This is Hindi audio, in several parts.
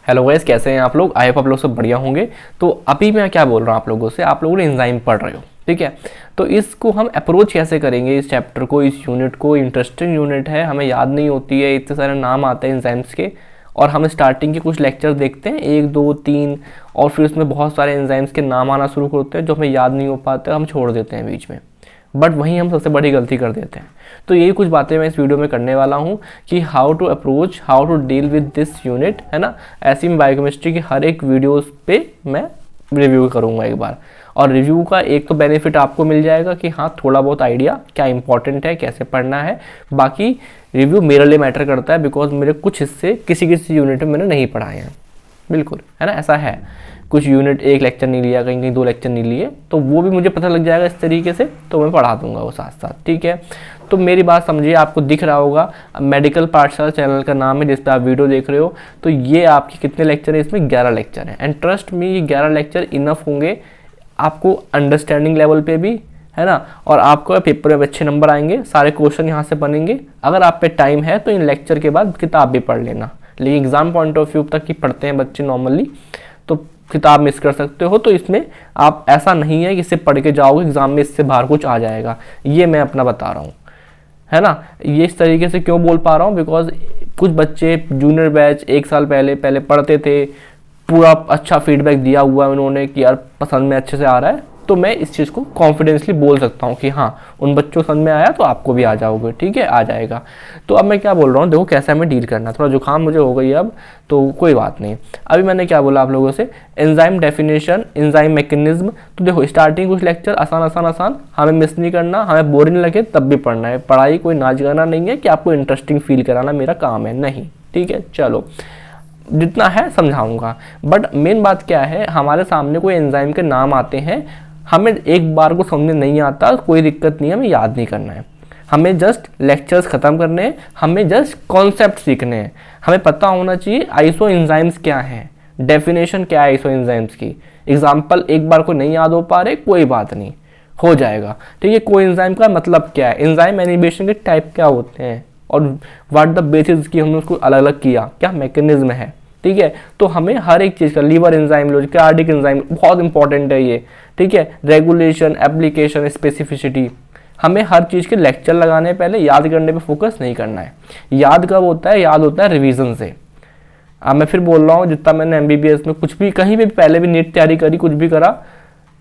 हेलो गाइस, कैसे हैं आप लोग। आई होप आप लोग सब बढ़िया होंगे। तो अभी मैं क्या बोल रहा हूँ आप लोगों से, आप लोगों ने एंजाइम पढ़ रहे हो, ठीक है। तो इसको हम अप्रोच कैसे करेंगे, इस चैप्टर को, इस यूनिट को। इंटरेस्टिंग यूनिट है, हमें याद नहीं होती है, इतने सारे नाम आते हैं एंजाइम्स के। और हम स्टार्टिंग के कुछ लेक्चर देखते हैं, 1 2 3, और फिर उसमें बहुत सारे एंजाइम्स के नाम आना शुरू होते हैं जो हमें याद नहीं हो पाते, हम छोड़ देते हैं बीच में। बट वहीं हम सबसे बड़ी गलती कर देते हैं। तो यही कुछ बातें मैं इस वीडियो में करने वाला हूँ कि how to approach, how to deal with this unit, है ना। ऐसी मैं बायोकेमिस्ट्री की हर एक वीडियोस पे मैं रिव्यू करूँगा एक बार। और रिव्यू का एक तो बेनिफिट आपको मिल जाएगा कि हाँ, थोड़ा बहुत आइडिया क्या इंपॉर्टेंट है, कैसे पढ़ना है। बाकी रिव्यू मेरे लिए मैटर करता है बिकॉज मेरे कुछ हिस्से किसी किसी यूनिट में मैंने नहीं पढ़ाए हैं, बिल्कुल, है ना, ऐसा है। कुछ यूनिट 1 लेक्चर नहीं लिया, कहीं कहीं 2 लेक्चर नहीं लिए, तो वो भी मुझे पता लग जाएगा इस तरीके से, तो मैं पढ़ा दूंगा वो साथ साथ, ठीक है। तो मेरी बात समझिए, आपको दिख रहा होगा मेडिकल पाठशाला चैनल का नाम है जिस पर आप वीडियो देख रहे हो। तो ये आपके कितने लेक्चर है, इसमें 11 लेक्चर हैं। एंड ट्रस्ट मी, ये 11 लेक्चर इनफ होंगे आपको अंडरस्टैंडिंग लेवल पे भी, है ना। और आपको पेपर में अच्छे नंबर आएंगे, सारे क्वेश्चन यहाँ से बनेंगे। अगर आप पे टाइम है तो इन लेक्चर के बाद किताब भी पढ़ लेना, लेकिन एग्जाम पॉइंट ऑफ व्यू तक ही पढ़ते हैं बच्चे नॉर्मली, तो किताब मिस कर सकते हो। तो इसमें आप, ऐसा नहीं है कि इससे पढ़ के जाओगे एग्जाम में इससे बाहर कुछ आ जाएगा, ये मैं अपना बता रहा हूँ, है ना। ये इस तरीके से क्यों बोल पा रहा हूँ, बिकॉज कुछ बच्चे जूनियर बैच 1 साल पहले पढ़ते थे, पूरा अच्छा फीडबैक दिया हुआ है उन्होंने कि यार पसंद में अच्छे से आ रहा है। तो मैं इस चीज़ को कॉन्फिडेंसली बोल सकता हूँ कि हाँ, उन बच्चों समझ में आया तो आपको भी आ जाओगे, ठीक है, आ जाएगा। तो अब मैं क्या बोल रहा हूँ, देखो कैसे हमें डील करना। थोड़ा जुकाम मुझे हो गई अब, तो कोई बात नहीं। अभी मैंने क्या बोला आप लोगों से, एंजाइम डेफिनेशन, एंजाइम मैकेनिज्म। तो देखो स्टार्टिंग कुछ लेक्चर आसान, हमें मिस नहीं करना, हमें बोरिंग लगे तब भी पढ़ना है। पढ़ाई कोई नाच गाना नहीं है कि आपको इंटरेस्टिंग फील कराना मेरा काम है, नहीं, ठीक है। चलो, जितना है समझाऊंगा। बट मेन बात क्या है, हमारे सामने कोई एंजाइम के नाम आते हैं, हमें एक बार को समझ नहीं आता, कोई दिक्कत नहीं है, हमें याद नहीं करना है, हमें जस्ट लेक्चर्स खत्म करने हैं, हमें जस्ट कॉन्सेप्ट सीखने हैं। हमें पता होना चाहिए आइसो एंजाइम्स क्या है, डेफिनेशन क्या है आइसो एंजाइम्स की। एग्जाम्पल एक बार को नहीं याद हो पा रहे, कोई बात नहीं, हो जाएगा, ठीक है। कोई एंजाइम का मतलब क्या है, एंजाइम इनहिबिशन के टाइप क्या होते हैं, और व्हाट द बेसिस की हमने उसको अलग अलग किया, क्या मैकेनिज्म है, ठीक है। तो हमें हर एक चीज़ का, लीवर एंजाइम, कार्डिक एंजाइम, बहुत इंपॉर्टेंट है ये, ठीक है। रेगुलेशन, एप्लीकेशन, स्पेसिफिसिटी, हमें हर चीज़ के लेक्चर लगाने पहले याद करने पे फोकस नहीं करना है। याद कब होता है, याद होता है रिवीजन से। अब मैं फिर बोल रहा हूँ, जितना मैंने MBBS में कुछ भी, कहीं भी पहले भी नीट तैयारी करी, कुछ भी करा,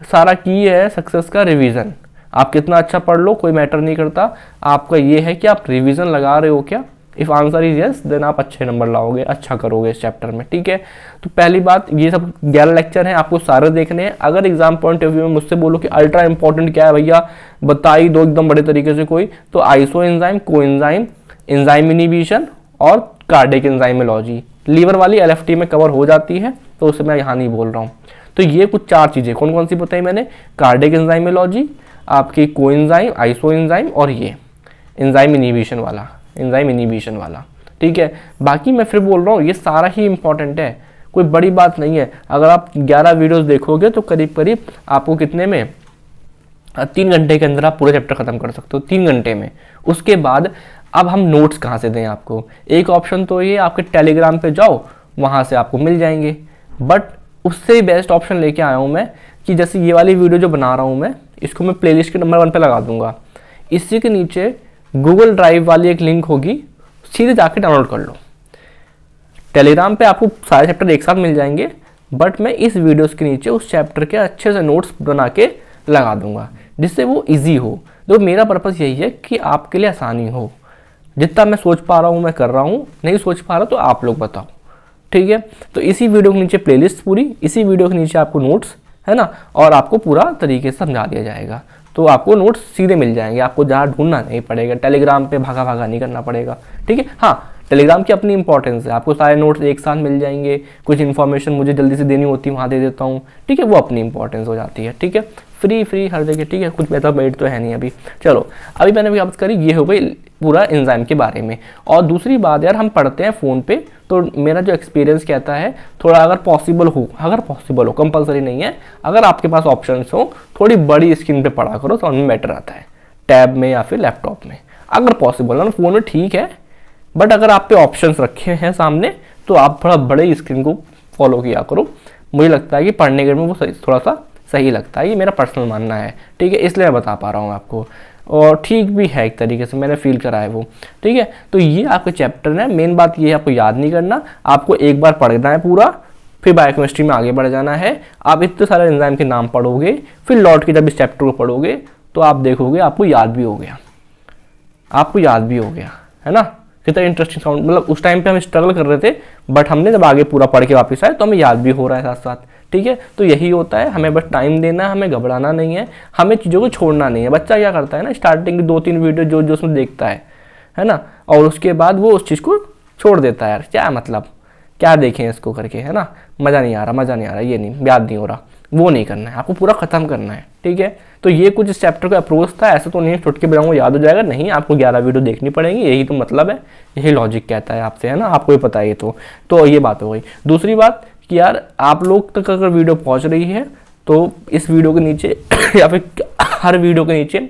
सारा की है सक्सेस का रिवीजन। आप कितना अच्छा पढ़ लो कोई मैटर नहीं करता, आपका ये है कि आप रिवीजन लगा रहे हो क्या। If answer is yes, then आप अच्छे नंबर लाओगे, अच्छा करोगे इस चैप्टर में, ठीक है। तो पहली बात, ये सब 11 लेक्चर हैं, आपको सारे देखने हैं। अगर एग्जाम पॉइंट ऑफ व्यू में मुझसे बोलो कि अल्ट्रा इंपॉर्टेंट क्या है भैया, बता ही दो एकदम बड़े तरीके से कोई, तो आइसो एंजाइम, को एंजाइम, एंजाइम इनहिबिशन और कार्डिक एंजाइमोलॉजी। लीवर वाली LFT में कवर हो जाती है, तो उसे मैं यहाँ नहीं बोल रहा हूँ। तो ये कुछ 4 चीज़ें कौन कौन सी बताई मैंने, कार्डिक एंजाइमोलॉजी, आपकी को एंजाइम, आइसो एंजाइम, और ये एंजाइम इनहिबिशन वाला, ठीक है। बाकी मैं फिर बोल रहा हूँ, ये सारा ही इंपॉर्टेंट है, कोई बड़ी बात नहीं है। अगर आप 11 वीडियोस देखोगे तो करीब करीब आपको कितने में, 3 घंटे के अंदर आप पूरे चैप्टर खत्म कर सकते हो, 3 घंटे में। उसके बाद अब हम नोट्स कहाँ से दें आपको, एक ऑप्शन तो ये, आपके टेलीग्राम पे जाओ, वहाँ से आपको मिल जाएंगे। बट उससे बेस्ट ऑप्शन लेके आया हूँ मैं, कि जैसे ये वाली वीडियो जो बना रहा हूँ मैं, इसको मैं प्लेलिस्ट के नंबर 1 पे लगा दूंगा। इसी के नीचे गूगल ड्राइव वाली एक लिंक होगी, सीधे जाके डाउनलोड कर लो। टेलीग्राम पे आपको सारे चैप्टर एक साथ मिल जाएंगे, बट मैं इस वीडियोस के नीचे उस चैप्टर के अच्छे से नोट्स बना के लगा दूंगा, जिससे वो इजी हो। तो मेरा पर्पस यही है कि आपके लिए आसानी हो। जितना मैं सोच पा रहा हूँ मैं कर रहा हूँ, नहीं सोच पा रहा तो आप लोग बताओ, ठीक है। तो इसी वीडियो के नीचे प्लेलिस्ट पूरी, इसी वीडियो के नीचे आपको नोट्स, है ना, और आपको पूरा तरीके से समझा दिया जाएगा। तो आपको नोट्स सीधे मिल जाएंगे, आपको जहाँ ढूंढना नहीं पड़ेगा, टेलीग्राम पे भागा नहीं करना पड़ेगा, ठीक है। हाँ, टेलीग्राम की अपनी इंपॉर्टेंस है, आपको सारे नोट्स एक साथ मिल जाएंगे, कुछ इन्फॉर्मेशन मुझे जल्दी से देनी होती है वहाँ दे देता हूँ, ठीक है, वो अपनी इंपॉर्टेंस हो जाती है, ठीक है। फ्री हर जगह, ठीक है, कुछ मेड तो है नहीं अभी। चलो, अभी मैंने भी बात करी, ये हो गई पूरा एंजाइम के बारे में। और दूसरी बात यार, हम पढ़ते हैं फ़ोन पे, तो मेरा जो एक्सपीरियंस कहता है, थोड़ा अगर पॉसिबल हो, कंपलसरी नहीं है, अगर आपके पास ऑप्शंस हो, थोड़ी बड़ी स्क्रीन पे पढ़ा करो, समझ में बेटर आता है, टैब में या फिर लैपटॉप में, अगर पॉसिबल है। फ़ोन में ठीक है, बट अगर आप पे ऑप्शंस रखे हैं सामने, तो आप थोड़ा बड़े स्क्रीन को फॉलो किया करो। मुझे लगता है कि पढ़ने के में वो थोड़ा सा सही लगता है, ये मेरा पर्सनल मानना है, ठीक है, इसलिए मैं बता पा रहा हूँ आपको, और ठीक भी है एक तरीके से, मैंने फील करा है वो, ठीक है। तो ये आपका चैप्टर है, मेन बात ये है आपको याद नहीं करना, आपको एक बार पढ़ना है पूरा, फिर बायोकेमिस्ट्री में आगे बढ़ जाना है। आप इतने सारे एंजाइम के नाम पढ़ोगे, फिर लौट के जब इस चैप्टर को पढ़ोगे तो आप देखोगे आपको याद भी हो गया, आपको याद भी हो गया, है ना। कितना इंटरेस्टिंग साउंड, मतलब उस टाइम पे हम स्ट्रगल कर रहे थे, बट हमने जब आगे पूरा पढ़ के वापस आए तो हमें याद भी हो रहा है साथ साथ, ठीक है। तो यही होता है, हमें बस टाइम देना है, हमें घबराना नहीं है, हमें चीज़ों को छोड़ना नहीं है। बच्चा क्या करता है ना, स्टार्टिंग की 2-3 वीडियो जो उसमें देखता है ना, और उसके बाद वो उस चीज़ को छोड़ देता है, यार क्या मतलब, क्या देखें इसको करके, है ना, मज़ा नहीं आ रहा, ये नहीं, याद नहीं हो रहा, वो नहीं करना है, आपको पूरा ख़त्म करना है, ठीक है। तो ये कुछ इस चैप्टर का अप्रोच था, ऐसे तो नहीं चुटके बजाऊंगा याद हो जाएगा, नहीं, आपको 11 वीडियो देखनी पड़ेगी, यही तो मतलब है, यही लॉजिक कहता है आपसे, है ना, आपको ही पता है ये तो ये बात हो गई। दूसरी बात कि यार आप लोग तक अगर वीडियो पहुंच रही है तो इस वीडियो के नीचे या फिर हर वीडियो के नीचे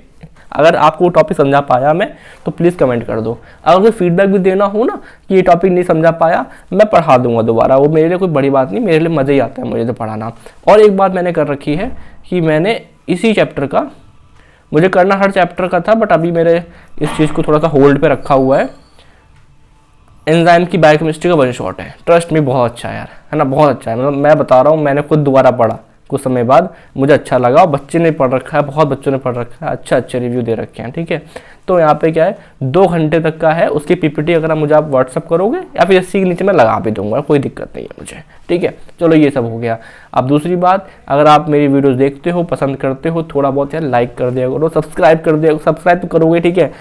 अगर आपको टॉपिक समझा पाया मैं, तो प्लीज़ कमेंट कर दो। अगर कोई फीडबैक भी देना हो ना कि ये टॉपिक नहीं समझा पाया, मैं पढ़ा दूंगा दोबारा, वो मेरे लिए कोई बड़ी बात नहीं, मेरे लिए मज़ा ही आता है मुझे तो पढ़ाना। और एक बात मैंने कर रखी है कि मैंने इसी चैप्टर का, मुझे करना हर चैप्टर का था, बट अभी मेरे इस चीज़ को थोड़ा सा होल्ड पे रखा हुआ है। एंजाइम की बायोकेमिस्ट्री का वन शॉट है, ट्रस्ट में बहुत अच्छा है यार, है ना, बहुत अच्छा है, मतलब मैं बता रहा हूँ, मैंने खुद दोबारा पढ़ा कुछ समय बाद, मुझे अच्छा लगा, और बच्चे ने पढ़ रखा है, बहुत बच्चों ने पढ़ रखा है, अच्छे रिव्यू दे रखे हैं, ठीक है। तो यहाँ पे क्या है, 2 घंटे तक का है, उसकी पीपीटी अगर मुझे आप व्हाट्सअप करोगे या फिर इसी के नीचे मैं लगा भी दूंगा, कोई दिक्कत नहीं है मुझे, ठीक है। चलो ये सब हो गया। अब दूसरी बात, अगर आप मेरी वीडियोज़ देखते हो, पसंद करते हो, थोड़ा बहुत यार लाइक कर दिया करो, सब्सक्राइब कर दिया, सब्सक्राइब तो करोगे, ठीक है,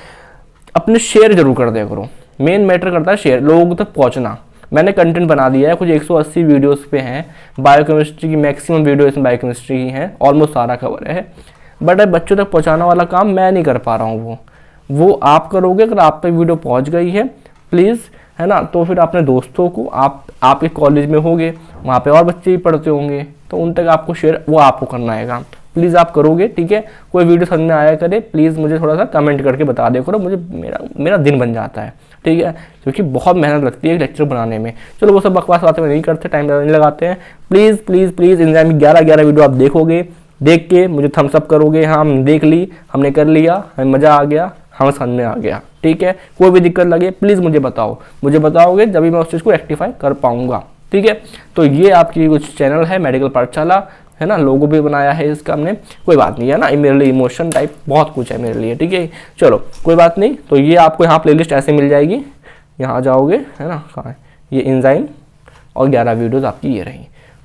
अपने शेयर जरूर कर दिया करो, मेन मैटर करता है शेयर, लोगों तक पहुंचना। मैंने कंटेंट बना दिया है, कुछ 180 वीडियोस पे हैं, बायोकेमिस्ट्री की मैक्सिमम वीडियो इसमें बायोकेमिस्ट्री की हैं, ऑलमोस्ट सारा कवर है, बट बच्चों तक पहुंचाना वाला काम मैं नहीं कर पा रहा हूँ, वो आप करोगे। अगर आप तक वीडियो पहुंच गई है प्लीज़, है ना, तो फिर अपने दोस्तों को, आपके कॉलेज में होंगे, वहाँ पे और बच्चे भी पढ़ते होंगे, तो उन तक आपको शेयर, वो आपको करना है काम, प्लीज़ आप करोगे, ठीक है। कोई वीडियो समझ में आया करे, प्लीज़ मुझे थोड़ा सा कमेंट करके बता दे करो, मुझे मेरा दिन बन जाता है, ठीक है, क्योंकि बहुत मेहनत लगती है लेक्चर बनाने में। चलो वो सब बकवास बातें नहीं करते, टाइम ज़्यादा नहीं लगाते हैं। प्लीज़ प्लीज़ प्लीज़ एंजाइम की 11 वीडियो आप देखोगे, देख के मुझे थम्स अप करोगे, हाँ हम देख ली, हमने कर लिया, हमें मज़ा आ गया, हमें समझ में आ गया, ठीक है। कोई भी दिक्कत लगे प्लीज़ मुझे बताओ, मुझे बताओगे जब भी मैं उस चीज़ को रेक्टिफाई कर पाऊँगा, ठीक है। तो ये आपकी कुछ चैनल है मेडिकल पाठशाला, है ना, लोगो भी बनाया है इसका हमने, कोई बात नहीं है ना, मेरे लिए इमोशन टाइप बहुत कुछ है मेरे लिए, ठीक है। चलो कोई बात नहीं, तो ये आपको यहाँ प्लेलिस्ट ऐसे मिल जाएगी, यहाँ जाओगे, है ना, कहाँ है ये एंजाइम, और 11 वीडियोज़ आपकी ये रही।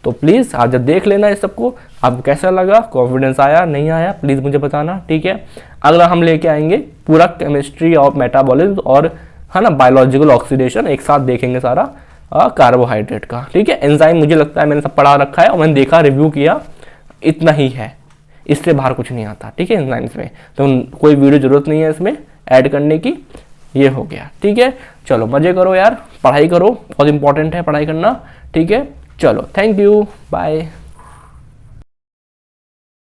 तो प्लीज़ आप जब देख लेना इस सबको, आपको कैसा लगा, कॉन्फिडेंस आया नहीं आया, प्लीज़ मुझे बताना, ठीक है। अगला हम लेके आएंगे पूरा केमिस्ट्री और मेटाबॉलिज्म और, है ना, बायोलॉजिकल ऑक्सीडेशन एक साथ देखेंगे सारा कार्बोहाइड्रेट का, ठीक है। एंजाइम मुझे लगता है मैंने सब पढ़ा रखा है, और मैंने देखा, रिव्यू किया, इतना ही है, इससे बाहर कुछ नहीं आता, ठीक है, एंजाइम्स में। तो कोई वीडियो ज़रूरत नहीं है इसमें ऐड करने की, ये हो गया, ठीक है। चलो मज़े करो यार, पढ़ाई करो, बहुत इंपॉर्टेंट है पढ़ाई करना, ठीक है। चलो थैंक यू, बाय।